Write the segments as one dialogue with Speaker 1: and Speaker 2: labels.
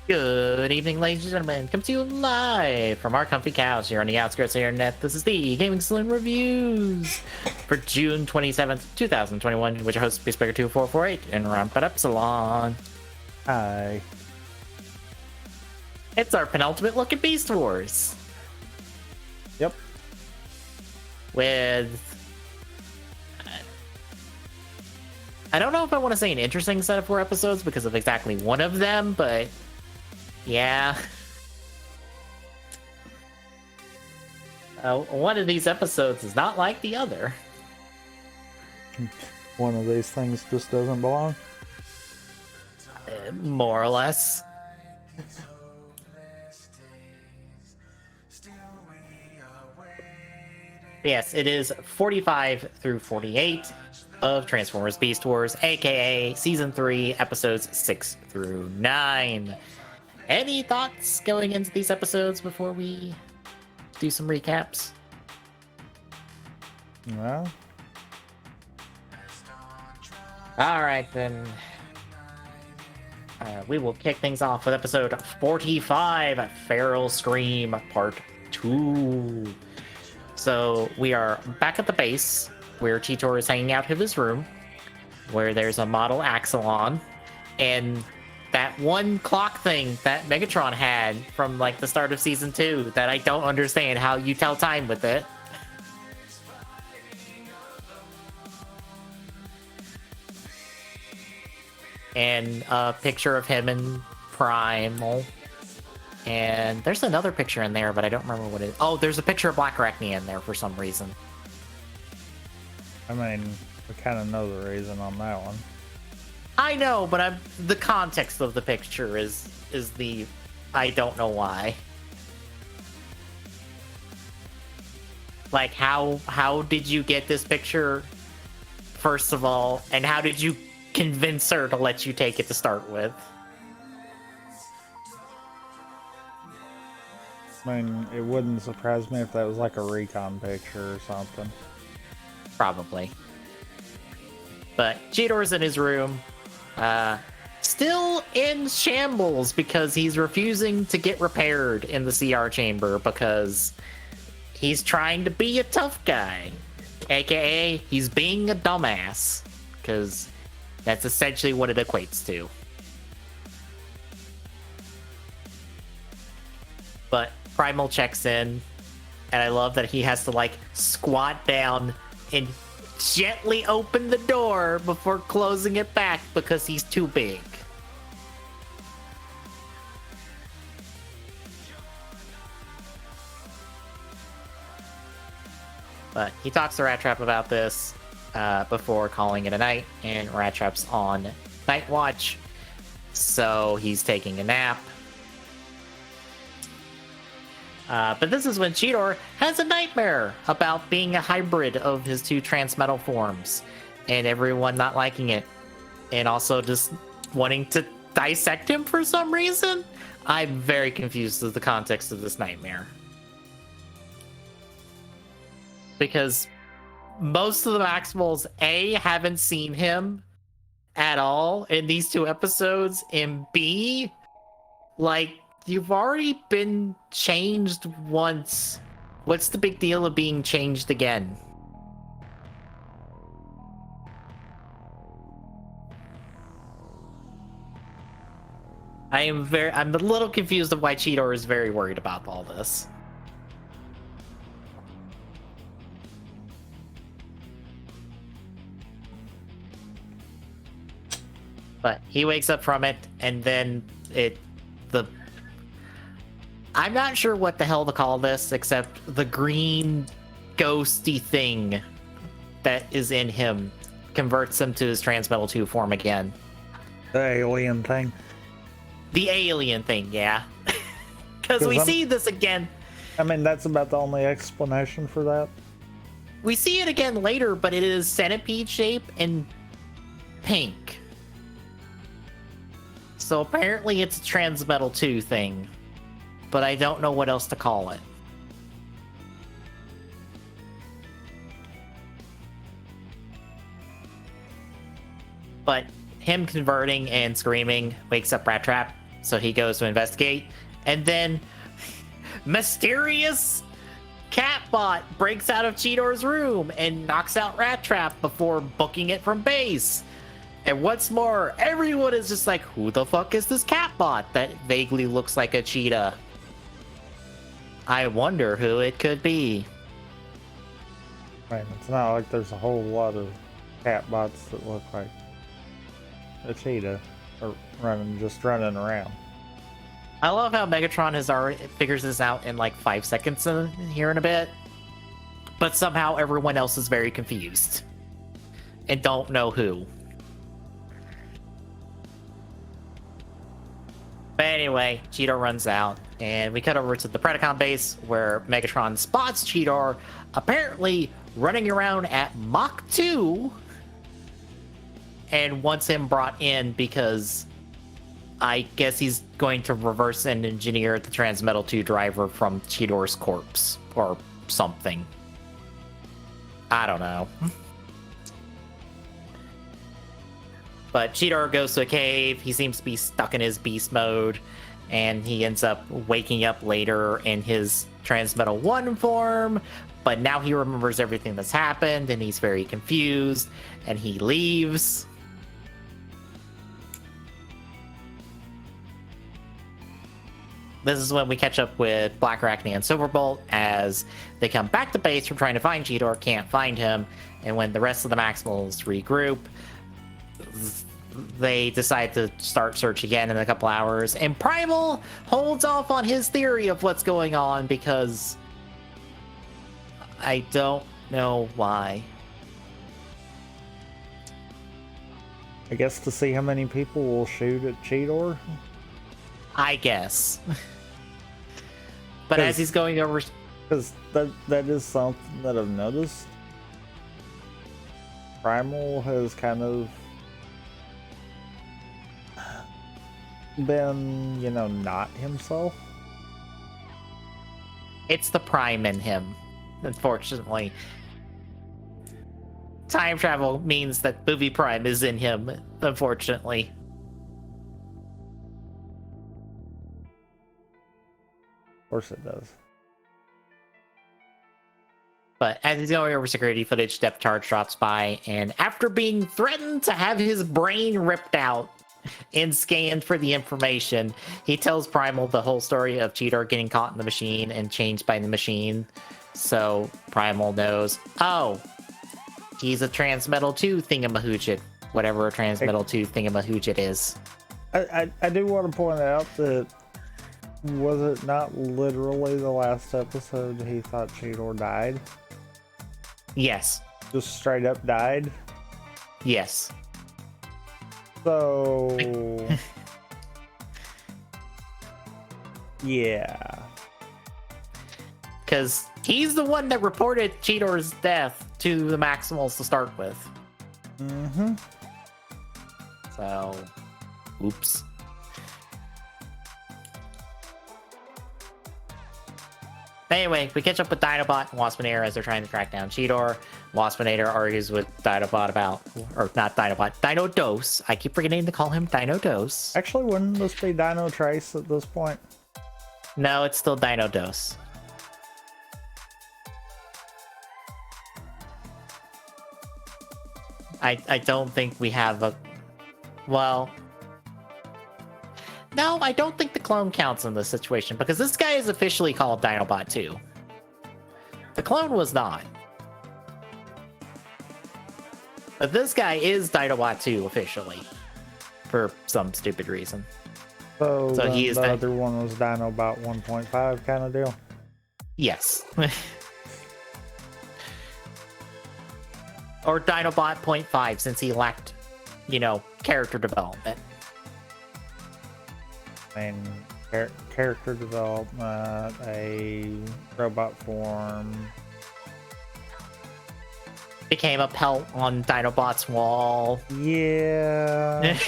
Speaker 1: Good evening, ladies and gentlemen. Come to you live from our comfy couch here on the outskirts of the internet. This is the Gaming Saloon Reviews for June 27th, 2021, with your host, Beastbreaker2448, and Rampant Epsilon.
Speaker 2: Hi.
Speaker 1: It's our penultimate look at Beast Wars.
Speaker 2: Yep.
Speaker 1: With... I don't know if I want to say an interesting set of 4 episodes because of exactly one of them, but... yeah. One of these episodes is not like the other.
Speaker 2: One of these things just doesn't belong?
Speaker 1: More or less. Yes, it is 45 through 48 of Transformers Beast Wars, aka Season 3, Episodes 6 through 9. Any thoughts going into these episodes before we do some recaps?
Speaker 2: No.
Speaker 1: Alright then. We will kick things off with episode 45, Feral Scream Part 2. So we are back at the base, where Cheetor is hanging out in his room, where there's a model Axelon, and that one clock thing that Megatron had from like the start of season 2 that I don't understand how you tell time with it. And a picture of him in Primal. And there's another picture in there, but I don't remember what it is. Oh, there's a picture of Black Arachne in there for some reason.
Speaker 2: I mean, we kind of know the reason on that one.
Speaker 1: I know, but the context of the picture is the I don't know why. Like, how did you get this picture, first of all, and how did you convince her to let you take it to start with?
Speaker 2: I mean, it wouldn't surprise me if that was like a recon picture or something.
Speaker 1: Probably. But Cheetor's in his room, still in shambles because he's refusing to get repaired in the CR chamber because he's trying to be a tough guy. AKA, he's being a dumbass. Because that's essentially what it equates to. But Primal checks in, and I love that he has to like squat down and gently open the door before closing it back because he's too big. But he talks to Rat Trap about this before calling it a night, and Rat Trap's on night watch, so he's taking a nap. But this is when Cheetor has a nightmare about being a hybrid of his 2 transmetal forms, and everyone not liking it, and also just wanting to dissect him for some reason. I'm very confused with the context of this nightmare. Because most of the Maximals, A, haven't seen him at all in these 2 episodes, and B, like, you've already been changed once. What's the big deal of being changed again? I'm a little confused of why Cheetor is very worried about all this. But he wakes up from it, and then I'm not sure what the hell to call this, except the green ghosty thing that is in him converts him to his Transmetal 2 form again.
Speaker 2: The alien thing.
Speaker 1: The alien thing, yeah. Because we see this again.
Speaker 2: I mean, that's about the only explanation for that.
Speaker 1: We see it again later, but it is centipede shape and pink. So apparently it's a Transmetal 2 thing. But I don't know what else to call it. But him converting and screaming wakes up Rat Trap, So he goes to investigate, and then mysterious Catbot breaks out of Cheetor's room and knocks out Rat Trap before booking it from base. And what's more, everyone is just like, who the fuck is this Catbot that vaguely looks like a cheetah? I wonder who it could be.
Speaker 2: Right, it's not like there's a whole lot of Catbots that look like a cheetah or just running around.
Speaker 1: I love how Megatron has already figures this out in like 5 seconds here in a bit, but somehow everyone else is very confused and don't know who. But anyway, Cheetor runs out, and we cut over to the Predacon base where Megatron spots Cheetor apparently running around at Mach 2 and wants him brought in because I guess he's going to reverse and engineer the Transmetal 2 driver from Cheetor's corpse or something. I don't know. But Cheetor goes to a cave. He seems to be stuck in his beast mode, and he ends up waking up later in his Transmetal 1 form. But now he remembers everything that's happened, and he's very confused, and he leaves. This is when we catch up with Black Arachne and Silverbolt as they come back to base from trying to find Cheetor, can't find him, and when the rest of the Maximals regroup, they decide to start search again in a couple hours, and Primal holds off on his theory of what's going on because I don't know why.
Speaker 2: I guess to see how many people will shoot at Cheetor.
Speaker 1: I guess. But as he's going over...
Speaker 2: Because that is something that I've noticed. Primal has kind of been, not himself.
Speaker 1: It's the Prime in him, unfortunately. Time travel means that Movie Prime is in him, unfortunately.
Speaker 2: Of course it does.
Speaker 1: But as he's going over security footage, Depth Charge drops by, and after being threatened to have his brain ripped out and scanned for the information, he tells Primal the whole story of Cheetor getting caught in the machine and changed by the machine. So Primal knows, oh, he's a Transmetal 2 thingamahoochit, whatever a Transmetal 2 thingamahoochit is.
Speaker 2: I do want to point out that was it not literally the last episode he thought Cheetor died?
Speaker 1: Yes.
Speaker 2: Just straight up died?
Speaker 1: Yes.
Speaker 2: So... yeah.
Speaker 1: Because he's the one that reported Cheetor's death to the Maximals to start with.
Speaker 2: Mm-hmm.
Speaker 1: So, oops. Anyway, we catch up with Dinobot and Waspinator as they're trying to track down Cheetor. Waspinator argues with Dinobot about, or not Dinobot, Dino-Dose. I keep forgetting to call him Dino-Dose.
Speaker 2: Actually, wouldn't this be Dino Trace at this point?
Speaker 1: No, it's still Dino-Dose. I don't think we have a... Well... No, I don't think the clone counts in this situation, because this guy is officially called Dinobot 2. The clone was not. But this guy is Dinobot 2 officially, for some stupid reason.
Speaker 2: So
Speaker 1: he is
Speaker 2: the other one was Dinobot 1.5 kind of deal?
Speaker 1: Yes. Or Dinobot 0.5, since he lacked, character development.
Speaker 2: I mean, character development, a robot form.
Speaker 1: Became a pelt on Dinobot's wall.
Speaker 2: Yeah.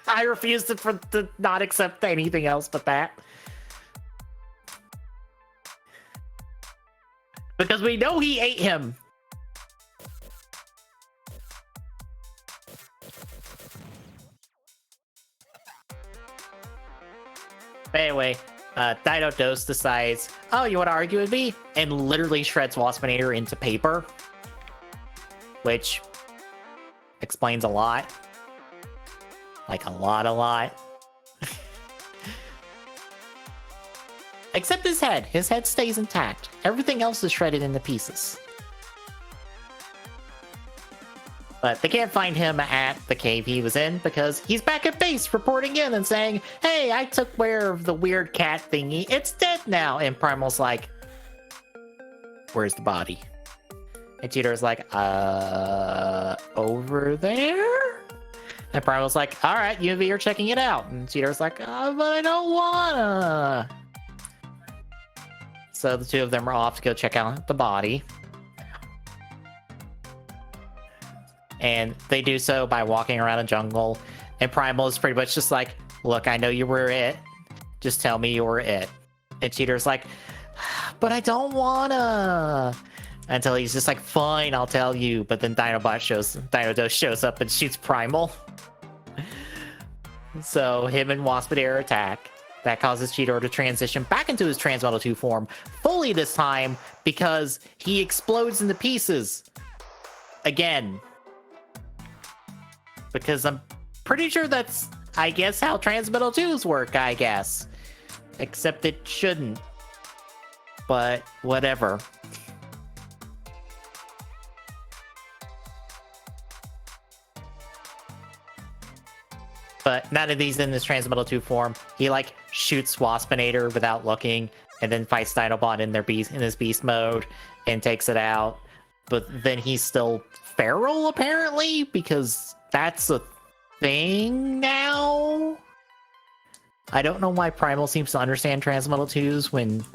Speaker 1: I refuse to not accept anything else but that. Because we know he ate him. But anyway, Dino Dose decides, oh, you want to argue with me? And literally shreds Waspinator into paper. Which explains a lot. Like a lot. Except his head. His head stays intact. Everything else is shredded into pieces. But they can't find him at the cave he was in because he's back at base reporting in and saying, hey, I took care of the weird cat thingy. It's dead now. And Primal's like, where's the body? And Cheetor's like, over there? And Primal's like, all right, you and V are checking it out. And Cheetor's like, but I don't wanna. So the two of them are off to go check out the body. And they do so by walking around a jungle. And Primal is pretty much just like, look, I know you were it. Just tell me you were it. And Cheetor's like, but I don't wanna. Until he's just like, fine, I'll tell you. But then Dino Dose shows up and shoots Primal. So him and Waspinator attack. That causes Cheetor to transition back into his Transmetal 2 form. Fully this time, because he explodes into pieces. Again. Because I'm pretty sure that's, I guess, how Transmetal 2s work, I guess. Except it shouldn't. But whatever. But none of these in this Transmetal 2 form. He like shoots Waspinator without looking, and then fights Dinobot in his beast mode and takes it out. But then he's still feral apparently, because that's a thing now. I don't know why Primal seems to understand Transmetal 2s when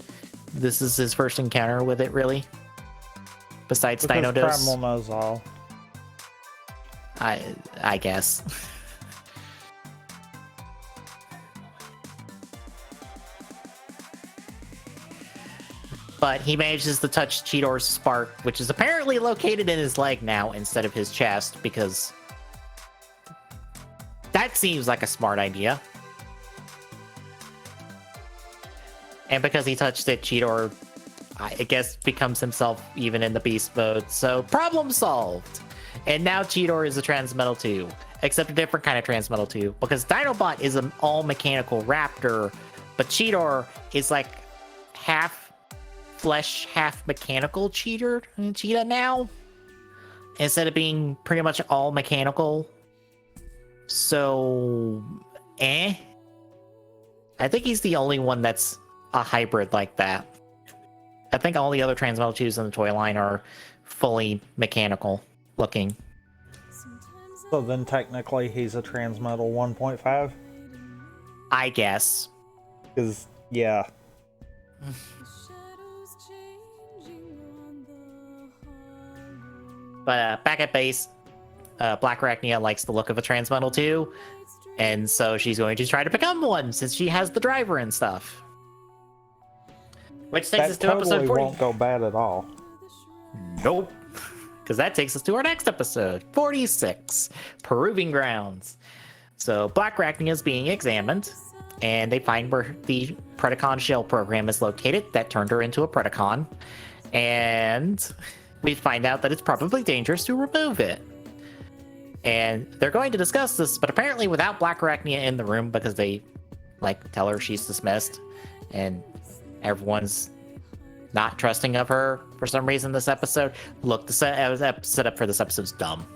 Speaker 1: this is his first encounter with it, really. Besides
Speaker 2: because
Speaker 1: Dino Dose.
Speaker 2: Primal knows all.
Speaker 1: I guess. But he manages to touch Cheetor's spark, which is apparently located in his leg now instead of his chest, because that seems like a smart idea. And because he touched it, Cheetor, I guess, becomes himself even in the beast mode. So problem solved. And now Cheetor is a Transmetal 2, except a different kind of Transmetal 2, because Dinobot is an all-mechanical raptor, but Cheetor is like half flesh, half mechanical cheetah now, instead of being pretty much all mechanical. So, I think he's the only one that's a hybrid like that. I think all the other Transmetal 2s in the toy line are fully mechanical looking.
Speaker 2: So then technically he's a Transmetal 1.5?
Speaker 1: I guess.
Speaker 2: Because, yeah.
Speaker 1: But back at base, Black Arachnia likes the look of a Transmetal 2, and so she's going to try to become one since she has the driver and stuff. Which takes us to episode 40.
Speaker 2: Won't go bad at all.
Speaker 1: Nope. Because that takes us to our next episode, 46, Proving Grounds. So Black Arachnia is being examined, and they find where the Predacon shell program is located that turned her into a Predacon. And we find out that it's probably dangerous to remove it. And they're going to discuss this, but apparently without Black Arachnia in the room, because they tell her she's dismissed, and everyone's not trusting of her for some reason this episode. Look, the setup for this episode's dumb.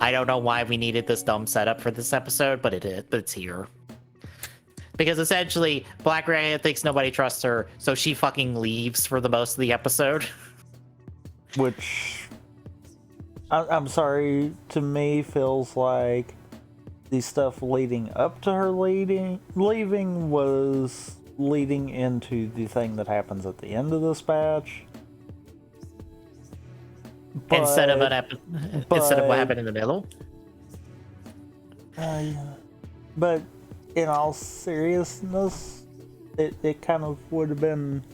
Speaker 1: I don't know why we needed this dumb setup for this episode, but it's here. Because essentially, Black Arachnia thinks nobody trusts her, so she fucking leaves for the most of the episode.
Speaker 2: Which, I'm sorry, to me feels like the stuff leading up to her leaving was leading into the thing that happens at the end of this batch.
Speaker 1: Instead of what happened in the middle.
Speaker 2: But in all seriousness, it kind of would have been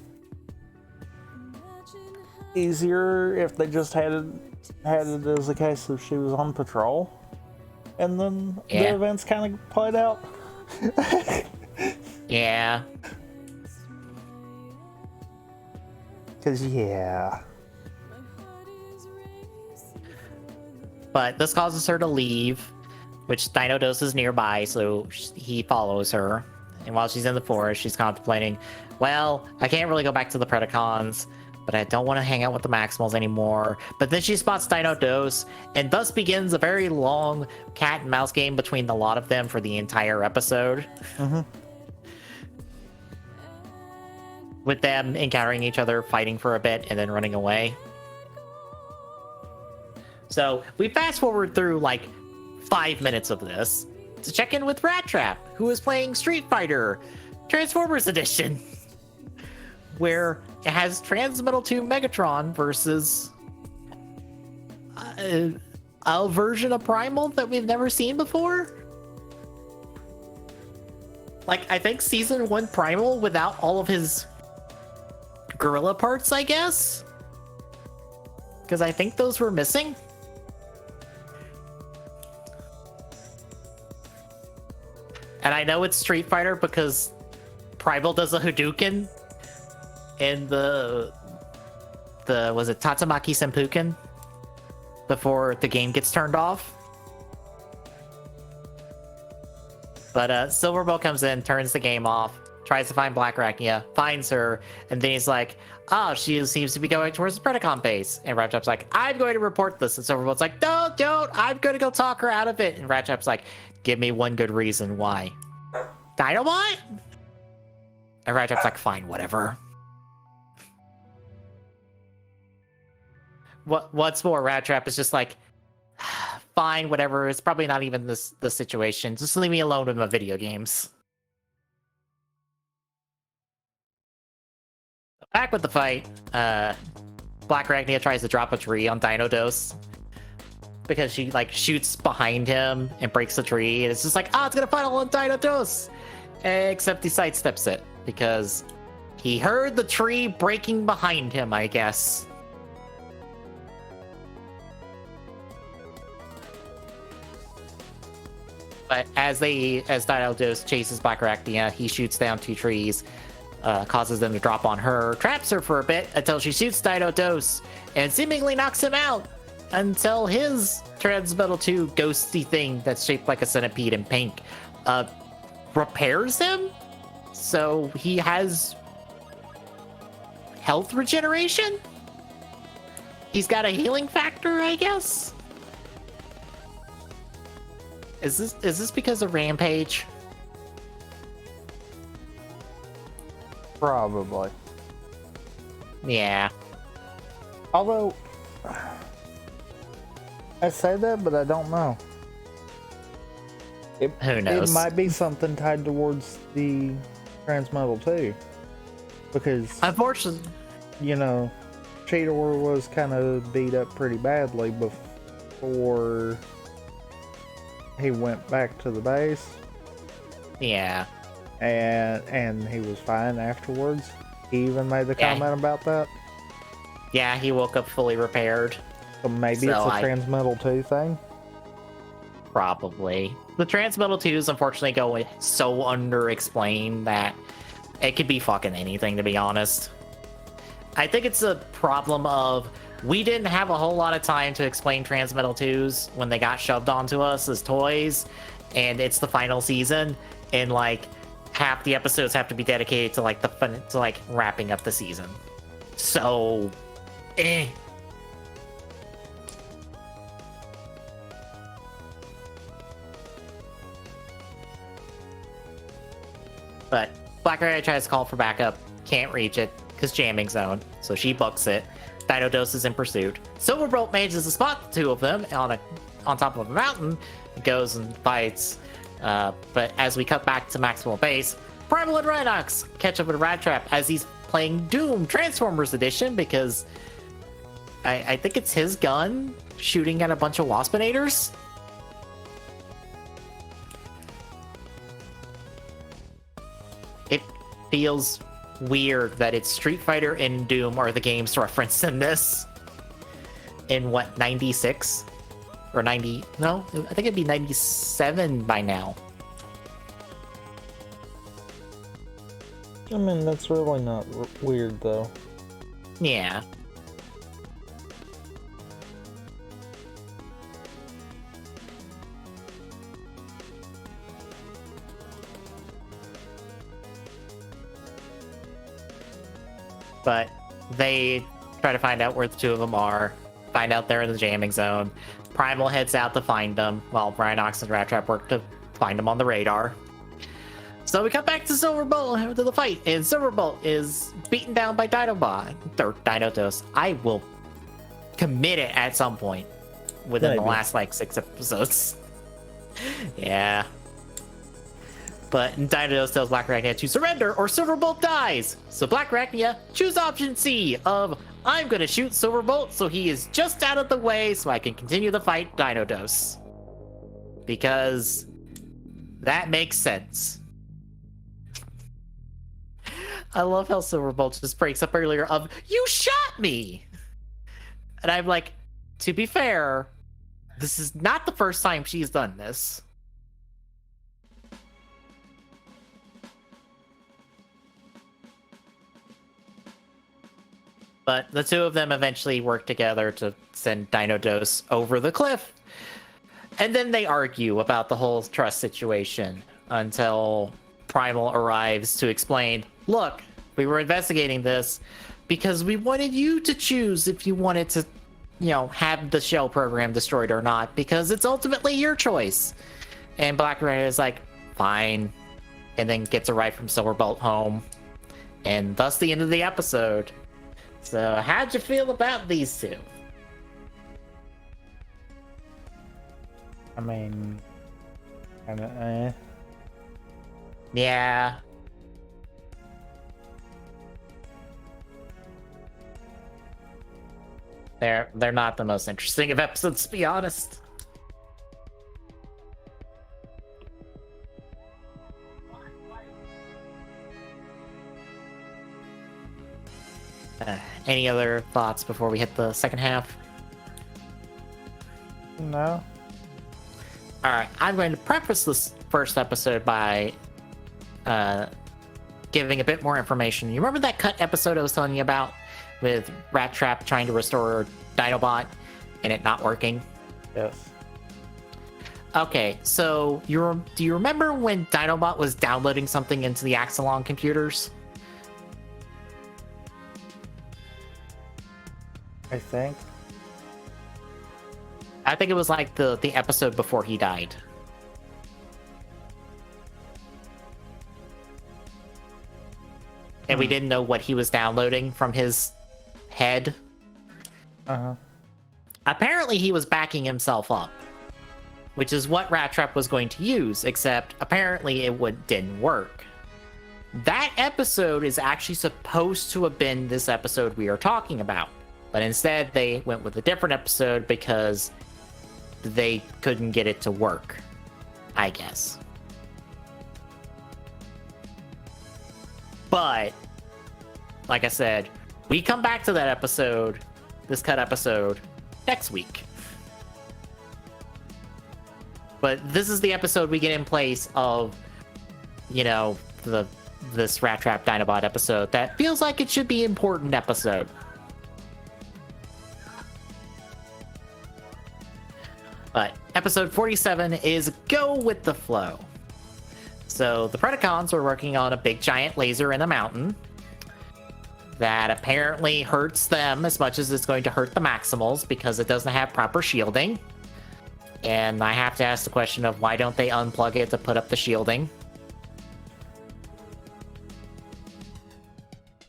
Speaker 2: easier if they just had it as a case of she was on patrol, and then the events kind of played out.
Speaker 1: Yeah.
Speaker 2: Cause yeah.
Speaker 1: But this causes her to leave, which Dinodos is nearby, so he follows her. And while she's in the forest, she's contemplating, well, I can't really go back to the Predacons, but I don't want to hang out with the Maximals anymore. But then she spots Dinodos, and thus begins a very long cat and mouse game between the lot of them for the entire episode.
Speaker 2: Mm-hmm.
Speaker 1: With them encountering each other, fighting for a bit, and then running away. So we fast forward through like 5 minutes of this to check in with Rat Trap, who is playing Street Fighter Transformers Edition, where it has Transmetal 2 Megatron versus a version of Primal that we've never seen before. Like, I think Season 1 Primal without all of his gorilla parts, I guess? Because I think those were missing. And I know it's Street Fighter because Primal does a Hadouken in the was it Tatsumaki Senpuken before the game gets turned off. But Silverbolt comes in, turns the game off, tries to find Black Arachnia, finds her, and then he's like, oh, she seems to be going towards the Predacon base. And Ratchet's like, I'm going to report this. And Silverbolt's like, no, don't, I'm going to go talk her out of it. And Ratchet's like, give me one good reason why. Dynamite? And Ratchet's like, fine, whatever. What's more, Rat Trap is just like, fine, whatever. It's probably not even the situation. Just leave me alone with my video games. Back with the fight, Black Arachnia tries to drop a tree on Dinodos because she like shoots behind him and breaks the tree, and it's just like, it's gonna final on Dinodos. Except he sidesteps it because he heard the tree breaking behind him, I guess. But as Dinodos chases Black Arachnia, he shoots down 2 trees. Causes them to drop on her, traps her for a bit until she shoots Dinodos and seemingly knocks him out until his Transmetal 2 ghosty thing that's shaped like a centipede in pink repairs him. So he has health regeneration? He's got a healing factor, I guess? Is this because of Rampage?
Speaker 2: Probably.
Speaker 1: Yeah.
Speaker 2: Although, I say that, but I don't know.
Speaker 1: Who knows?
Speaker 2: It might be something tied towards the Transmetal too. Because,
Speaker 1: unfortunately,
Speaker 2: Cheetor was kind of beat up pretty badly before he went back to the base.
Speaker 1: Yeah.
Speaker 2: And he was fine afterwards. He even made the comment about that.
Speaker 1: Yeah, he woke up fully repaired.
Speaker 2: So maybe it's a Transmetal 2 thing?
Speaker 1: Probably. The Transmetal 2s unfortunately go so underexplained that it could be fucking anything, to be honest. I think it's a problem of we didn't have a whole lot of time to explain Transmetal 2s when they got shoved onto us as toys, and it's the final season, and like half the episodes have to be dedicated to like wrapping up the season. So, But Black Arachnia tries to call for backup, can't reach it because jamming zone, so she books it. Dinodos is in pursuit. Silverbolt manages to spot the 2 of them on top of a mountain, and goes and fights. But as we cut back to Maximal Base, Primal and Rhinox catch up with Rat Trap as he's playing Doom Transformers Edition because I think it's his gun shooting at a bunch of Waspinators. It feels weird that it's Street Fighter and Doom are the games referenced in this. In what, 96? Or 90? No, I think it'd be 97 by now.
Speaker 2: I mean, that's really not weird, though.
Speaker 1: Yeah. But they try to find out where the two of them are, find out they're in the jamming zone. Primal heads out to find them, while Rhinox and Rat Trap work to find them on the radar. So we come back to Silverbolt to the fight, and Silverbolt is beaten down by Dinobot, or Dinodos. I will commit it at some point within the last, like, 6 episodes. Yeah. But Dinodos tells Black Arachnia to surrender or Silverbolt dies. So Black Arachnia, choose option C of I'm gonna shoot Silverbolt so he is just out of the way so I can continue the fight Dinodos. Because that makes sense. I love how Silverbolt just breaks up earlier of, you shot me! And I'm like, to be fair, this is not the first time she's done this. But the two of them eventually work together to send Dinodos over the cliff. And then they argue about the whole trust situation until Primal arrives to explain, look, we were investigating this because we wanted you to choose if you wanted to, you know, have the shell program destroyed or not, because it's ultimately your choice. And Black Arachnia is like, fine. And then gets a ride from Silverbolt home. And thus the end of the episode. So, how'd you feel about these two?
Speaker 2: I mean, kinda,
Speaker 1: Yeah. They're not the most interesting of episodes, to be honest. Any other thoughts before we hit the second half?
Speaker 2: No.
Speaker 1: Alright, I'm going to preface this first episode by giving a bit more information. You remember that cut episode I was telling you about with Rat Trap trying to restore Dinobot and it not working?
Speaker 2: Yes.
Speaker 1: Okay, so do you remember when Dinobot was downloading something into the Axelon computers?
Speaker 2: I think.
Speaker 1: I think it was like the episode before he died. And we didn't know what he was downloading from his head.
Speaker 2: Uh-huh.
Speaker 1: Apparently he was backing himself up, which is what Rat Trap was going to use, except apparently it didn't work. That episode is actually supposed to have been this episode we are talking about. But instead, they went with a different episode because they couldn't get it to work, I guess. But, like I said, we come back to that episode, this cut episode, next week. But this is the episode we get in place of, you know, this Rat Trap Dinobot episode that feels like it should be an important episode. But episode 47 is Go With The Flow. So the Predacons were working on a big giant laser in the mountain that apparently hurts them as much as it's going to hurt the Maximals because it doesn't have proper shielding. And I have to ask the question of why don't they unplug it to put up the shielding?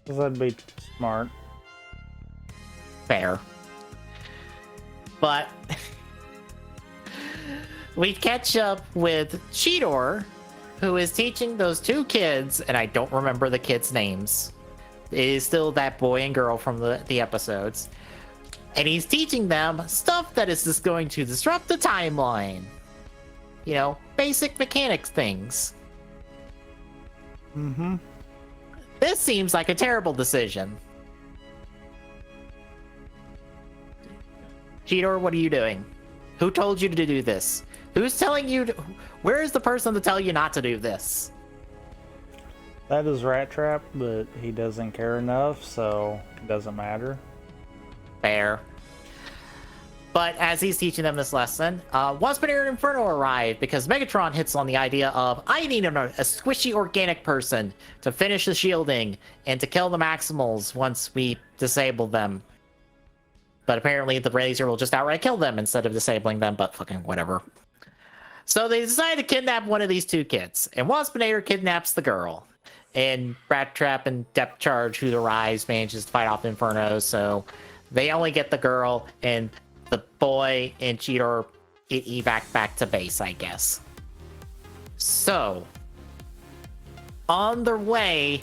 Speaker 2: That'd be smart.
Speaker 1: Fair. But we catch up with Cheetor, who is teaching those two kids, and I don't remember the kids' names. It is still that boy and girl from the episodes. And he's teaching them stuff that is just going to disrupt the timeline. You know, basic mechanics things.
Speaker 2: Mm-hmm.
Speaker 1: This seems like a terrible decision. Cheetor, what are you doing? Who told you to do this? Who's telling you to... Where is the person to tell you not to do this?
Speaker 2: That is Rat Trap, but he doesn't care enough, so it doesn't matter.
Speaker 1: Fair. But as he's teaching them this lesson, Waspinator and Inferno arrive because Megatron hits on the idea of, I need a squishy organic person to finish the shielding and to kill the Maximals once we disable them. But apparently the laser will just outright kill them instead of disabling them, but fucking whatever. So they decide to kidnap one of these two kids, and Waspinator kidnaps the girl. And Rat Trap and Depth Charge, who arrives, manages to fight off Inferno, so they only get the girl, and the boy and Cheetor get evac back to base, I guess. So, on their way,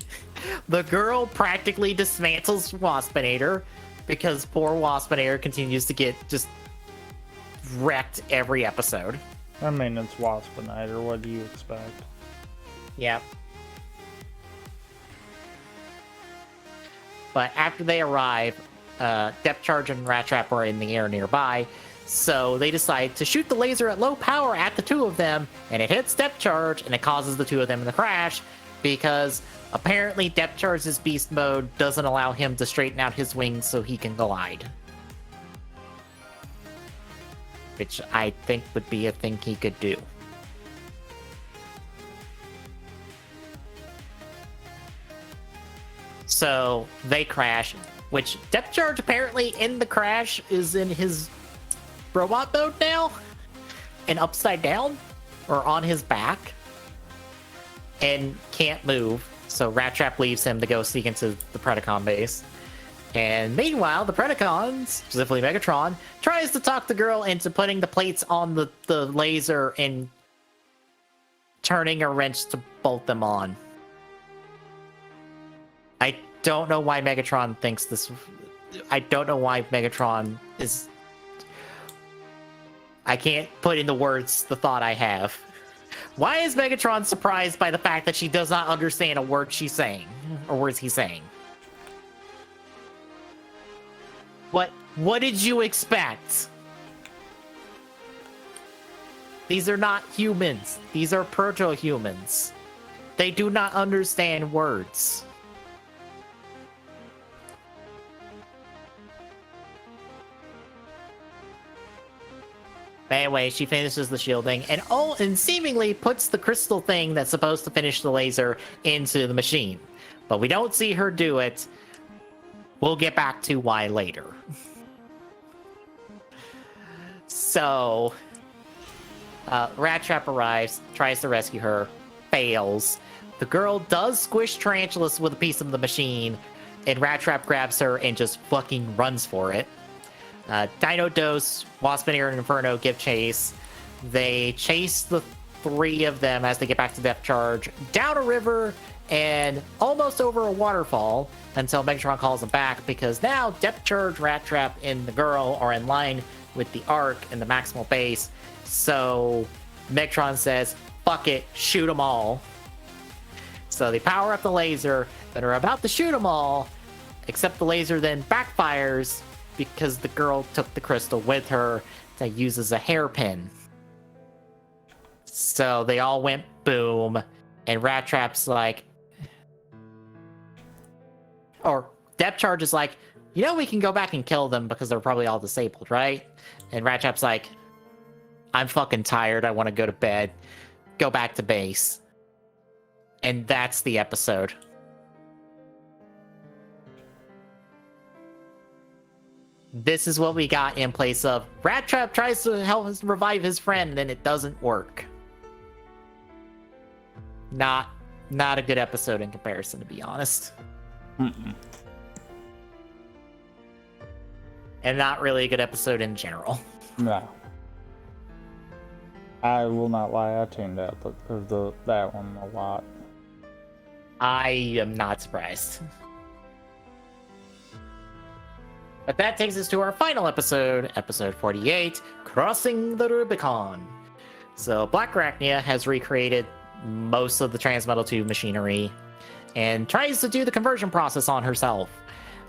Speaker 1: the girl practically dismantles Waspinator, because poor Waspinator continues to get just wrecked every episode.
Speaker 2: I mean, it's Waspinator. What do you expect?
Speaker 1: Yep. But after they arrive, Depth Charge and Rat Trap are in the air nearby, so they decide to shoot the laser at low power at the two of them, and it hits Depth Charge, and it causes the two of them to crash, because apparently Depth Charge's beast mode doesn't allow him to straighten out his wings so he can glide. Which I think would be a thing he could do. So they crash, which Depth Charge apparently in the crash is in his robot mode now, and upside down, or on his back, and can't move. So Rat Trap leaves him to go sneak into the Predacon base. And meanwhile, the Predacons, specifically Megatron, tries to talk the girl into putting the plates on the laser and turning a wrench to bolt them on. I don't know why Megatron thinks this. I don't know why Megatron is. I can't put into words the thought I have. Why is Megatron surprised by the fact that she does not understand a word she's saying, or words he's saying? What did you expect? These are not humans. These are proto-humans. They do not understand words. Anyway, she finishes the shielding and seemingly puts the crystal thing that's supposed to finish the laser into the machine. But we don't see her do it. We'll get back to why later. So, Rat Trap arrives, tries to rescue her, fails. The girl does squish Tarantulas with a piece of the machine, and Rat Trap grabs her and just fucking runs for it. Dino Dose, Waspinator, and Inferno give chase. They chase the three of them as they get back to Depth Charge, down a river, and almost over a waterfall until Megatron calls them back, because now Depth Charge, Rat Trap, and the girl are in line with the Ark and the Maximal base. So Megatron says, fuck it, shoot them all. So they power up the laser, but are about to shoot them all, except the laser then backfires because the girl took the crystal with her that uses a hairpin. So they all went boom, and Rat Trap's like, or Depth Charge is like, you know, we can go back and kill them because they're probably all disabled, right? And Rat Trap's like, I'm fucking tired. I want to go to bed. Go back to base. And that's the episode. This is what we got in place of Rat Trap tries to help us revive his friend and it doesn't work. Not a good episode in comparison, to be honest.
Speaker 2: Mm-mm.
Speaker 1: And not really a good episode in general.
Speaker 2: No. I will not lie, I tuned out that one a lot.
Speaker 1: I am not surprised. But that takes us to our final episode, episode 48, Crossing the Rubicon. So Black Arachnia has recreated most of the Transmetal 2 machinery and tries to do the conversion process on herself,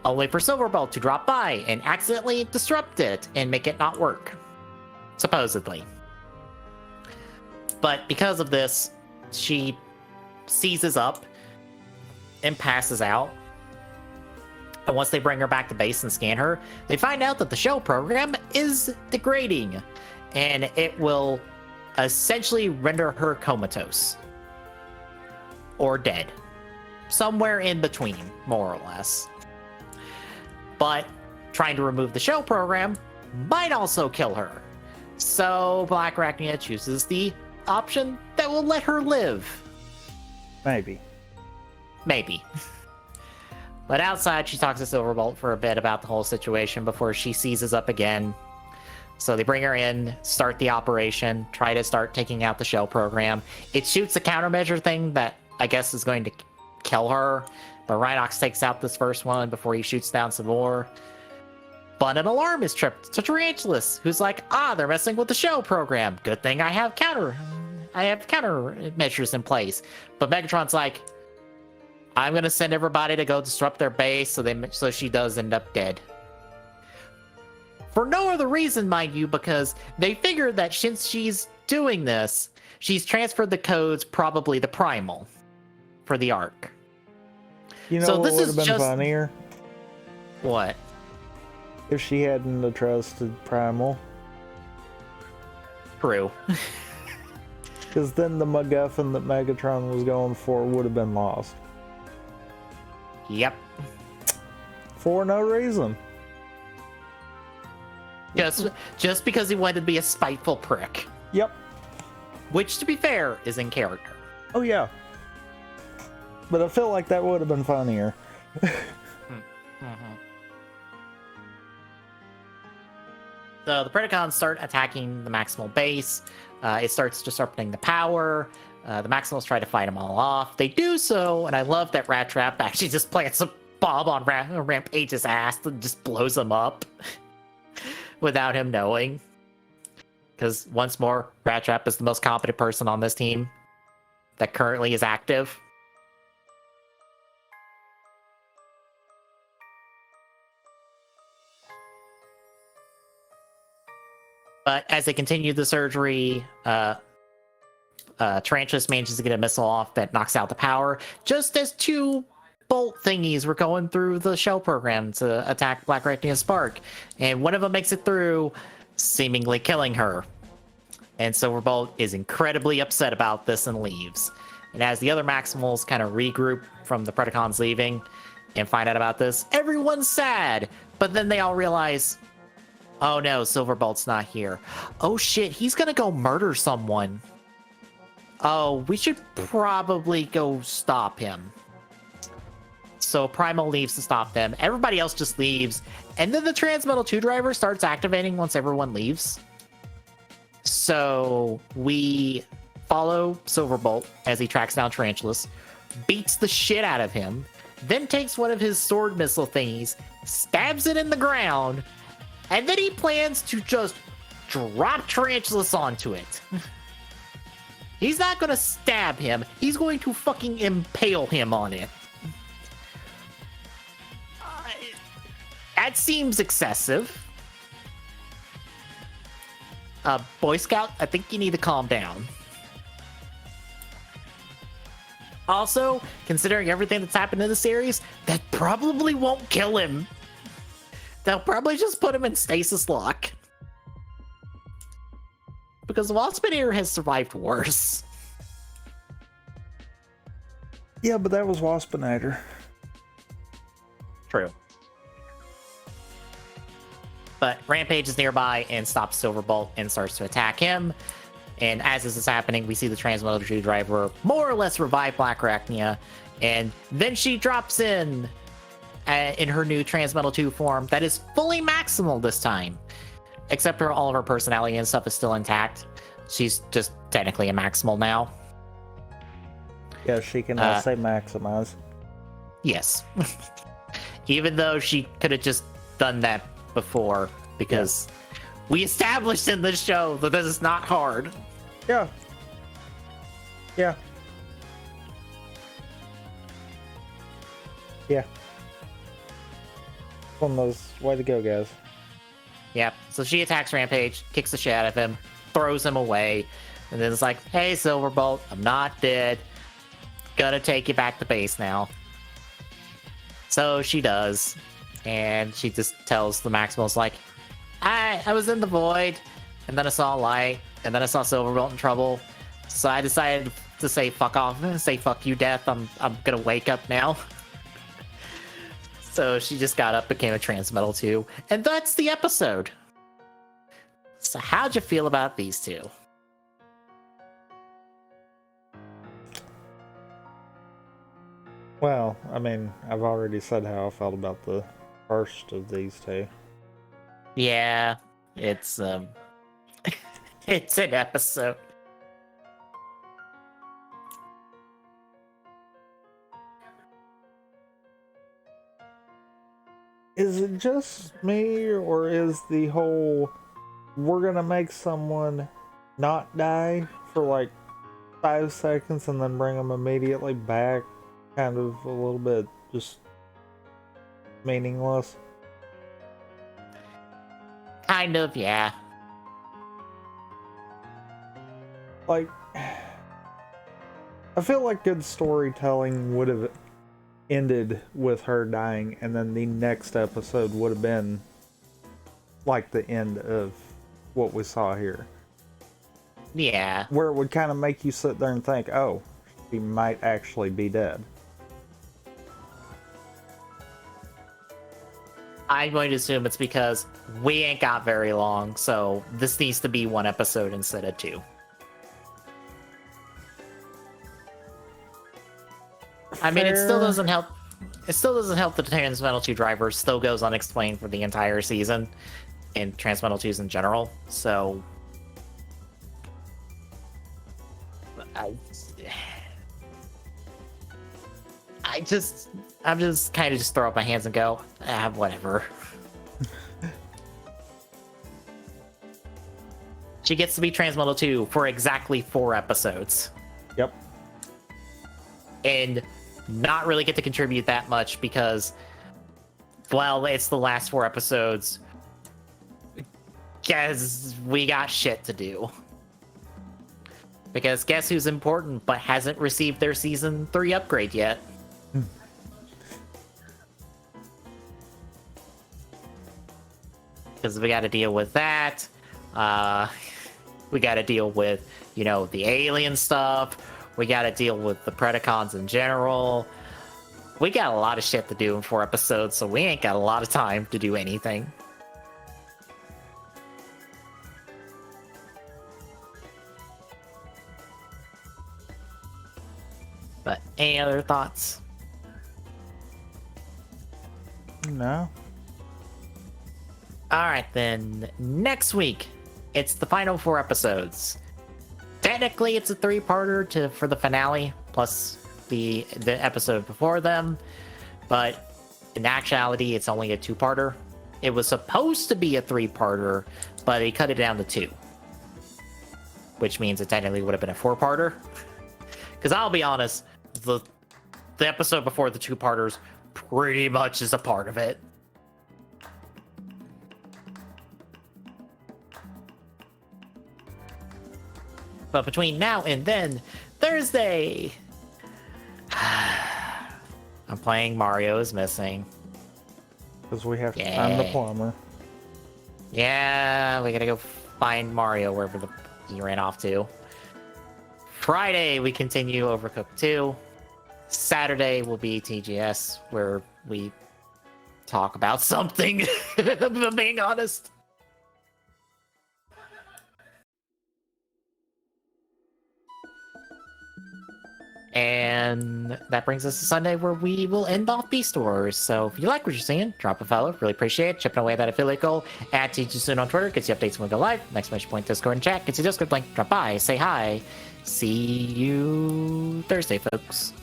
Speaker 1: only for Silverbolt to drop by and accidentally disrupt it and make it not work. Supposedly. But because of this, she seizes up and passes out. And once they bring her back to base and scan her, they find out that the shell program is degrading, and it will essentially render her comatose or dead. Somewhere in between, more or less. But trying to remove the shell program might also kill her. So Black Arachnia chooses the option that will let her live.
Speaker 2: Maybe.
Speaker 1: But outside, she talks to Silverbolt for a bit about the whole situation before she seizes up again. So they bring her in, start the operation, try to start taking out the shell program. It shoots a countermeasure thing that I guess is going to kill her. But Rhinox takes out this first one before he shoots down some more. But an alarm is tripped to Tarantulas, who's like, they're messing with the shell program. Good thing I have countermeasures in place. But Megatron's like, I'm gonna send everybody to go disrupt their base, so she does end up dead. For no other reason, mind you, because they figured that since she's doing this, she's transferred the codes probably to Primal for the Ark.
Speaker 2: You know
Speaker 1: so
Speaker 2: what
Speaker 1: this
Speaker 2: would
Speaker 1: is
Speaker 2: have been
Speaker 1: just...
Speaker 2: funnier?
Speaker 1: What?
Speaker 2: If she hadn't trusted Primal.
Speaker 1: True.
Speaker 2: Because then the MacGuffin that Megatron was going for would have been lost.
Speaker 1: Yep.
Speaker 2: For no reason.
Speaker 1: Just because he wanted to be a spiteful prick.
Speaker 2: Yep.
Speaker 1: Which, to be fair, is in character.
Speaker 2: Oh, yeah. But I feel like that would have been funnier.
Speaker 1: So the Predacons start attacking the Maximal base. It starts disrupting the power. The Maximals try to fight them all off. They do so, and I love that Rat Trap actually just plants a bomb on Rampage's ass and just blows him up without him knowing. Because once more, Rat Trap is the most competent person on this team that currently is active. But as they continue the surgery, Tarantulas manages to get a missile off that knocks out the power, just as two bolt thingies were going through the shell program to attack Black Arachnia Spark. And one of them makes it through, seemingly killing her. And Silverbolt is incredibly upset about this and leaves. And as the other Maximals kind of regroup from the Predacons leaving and find out about this, everyone's sad. But then they all realize, oh no, Silverbolt's not here. Oh shit, he's gonna go murder someone. Oh, we should probably go stop him. So Primal leaves to stop them. Everybody else just leaves. And then the Transmetal 2 driver starts activating once everyone leaves. So we follow Silverbolt as he tracks down Tarantulas, beats the shit out of him, then takes one of his sword missile thingies, stabs it in the ground, and then he plans to just drop Tarantulas onto it. He's not gonna stab him. He's going to fucking impale him on it. That seems excessive. Boy Scout, I think you need to calm down. Also, considering everything that's happened in the series, that probably won't kill him. They'll probably just put him in stasis lock. Because Waspinator has survived worse.
Speaker 2: Yeah, but that was Waspinator.
Speaker 1: True. But Rampage is nearby and stops Silverbolt and starts to attack him. And as this is happening, we see the Transmetal 2 driver more or less revive Black Arachnia. And then she drops in her new Transmetal 2 form that is fully maximal this time. Except for all of her personality and stuff is still intact. She's just technically a maximal now.
Speaker 2: Yeah, she can say maximize.
Speaker 1: Yes. Even though she could have just done that before, because we established in this show that this is not hard.
Speaker 2: Yeah. Yeah. Yeah. One of those. Way to go, guys.
Speaker 1: Yep. So she attacks Rampage, kicks the shit out of him, throws him away, and then it's like, hey, Silverbolt, I'm not dead. Gonna take you back to base now. So she does, and she just tells the Maximals like, I was in the void, and then I saw a light, and then I saw Silverbolt in trouble, so I decided to say fuck off, say fuck you, Death. I'm gonna wake up now. So she just got up, became a Transmetal 2, and that's the episode. So how'd you feel about these two?
Speaker 2: Well, I mean, I've already said how I felt about the first of these two.
Speaker 1: Yeah, it's it's an episode.
Speaker 2: Is it just me, or is the whole we're gonna make someone not die for like 5 seconds and then bring them immediately back kind of a little bit just meaningless?
Speaker 1: Kind of, yeah.
Speaker 2: Like, I feel like good storytelling would have ended with her dying, and then the next episode would have been like the end of what we saw here.
Speaker 1: Yeah.
Speaker 2: Where it would kind of make you sit there and think, oh, she might actually be dead.
Speaker 1: I'm going to assume it's because we ain't got very long, so this needs to be 1 episode instead of 2. I mean, it still doesn't help. It still doesn't help that the Transmetal 2 driver still goes unexplained for the entire season, and Transmetal 2s in general. So, I'm just kind of just throw up my hands and go, whatever. She gets to be Transmetal 2 for exactly 4 episodes.
Speaker 2: Yep.
Speaker 1: And not really get to contribute that much because, well, it's the last 4 episodes. Guess we got shit to do. Because guess who's important but hasn't received their season 3 upgrade yet? Because we got to deal with that. We got to deal with, the alien stuff. We got to deal with the Predacons in general. We got a lot of shit to do in 4 episodes, so we ain't got a lot of time to do anything. But any other thoughts?
Speaker 2: No.
Speaker 1: Alright then, next week, it's the final 4 episodes. Technically, it's a 3-parter for the finale, plus the episode before them, but in actuality, it's only a 2-parter. It was supposed to be a 3-parter, but they cut it down to 2. Which means it technically would have been a 4-parter. Because I'll be honest, the episode before the 2-parters pretty much is a part of it. But between now and then, Thursday, I'm playing Mario is Missing.
Speaker 2: Because we have to find the plumber.
Speaker 1: Yeah, we gotta go find Mario wherever he ran off to. Friday, we continue Overcooked 2. Saturday will be TGS, where we talk about something, if I'm being honest. And that brings us to Sunday, where we will end off Beast Wars. So if you like what you're seeing, drop a follow. Really appreciate it. Chipping away that affiliate goal. At Soon on Twitter. Gets you updates when we go live. Exclamation point Discord and chat. Gets you Discord link. Drop by. Say hi. See you Thursday, folks.